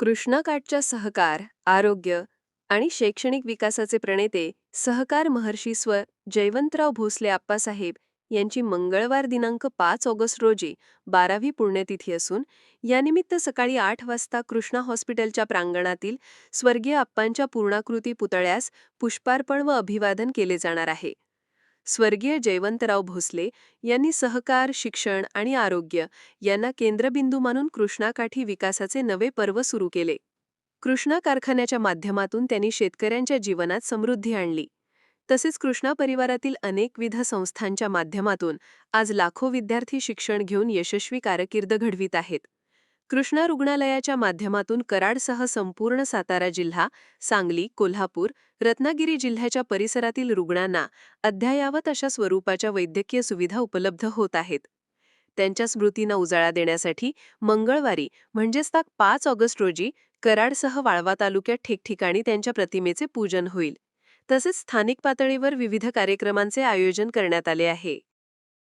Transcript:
कृष्णाकाठच्या सहकार, आरोग्य आणि शैक्षणिक विकासाचे प्रणेते सहकार महर्षी जयवंतराव भोसले आप्पासाहेब यांची मंगळवार दिनांक 5 ऑगस्ट रोजी 12वी पुण्यतिथी असून यानिमित्त सकाळी 8 वाजता कृष्णा हॉस्पिटलच्या प्रांगणातील स्वर्गीय आप्पांच्या पूर्णाकृती पुतळ्यास पुष्पार्पण व अभिवादन केले जाणार आहे. स्वर्गीय जयवंतराव भोसले यांनी सहकार, शिक्षण आणि आरोग्य यांना केंद्रबिंदू मानून कृष्णाकाठी विकासाचे नवे पर्व सुरू केले. कृष्णा कारखान्याच्या माध्यमातून त्यांनी शेतकऱ्यांच्या जीवनात समृद्धी आणली. तसेच कृष्णा परिवारातील अनेकविध संस्थांच्या माध्यमातून आज लाखो विद्यार्थी शिक्षण घेऊन यशस्वी कारकीर्द घडवित आहेत. कृष्णा रुग्णालयाच्या माध्यमातून कराडसह संपूर्ण सातारा जिल्हा, सांगली, कोल्हापूर, रत्नागिरी जिल्ह्याच्या परिसरातील रुग्णांना अद्ययावत अशा स्वरूपाच्या वैद्यकीय सुविधा उपलब्ध होत आहेत. त्यांच्या स्मृतींना उजाळा देण्यासाठी मंगळवारी म्हणजेच 5 ऑगस्ट रोजी कराडसह वाळवा तालुक्यात ठिकठिकाणी त्यांच्या प्रतिमेचे पूजन होईल. तसेच स्थानिक पातळीवर विविध कार्यक्रमांचे आयोजन करण्यात आले आहे.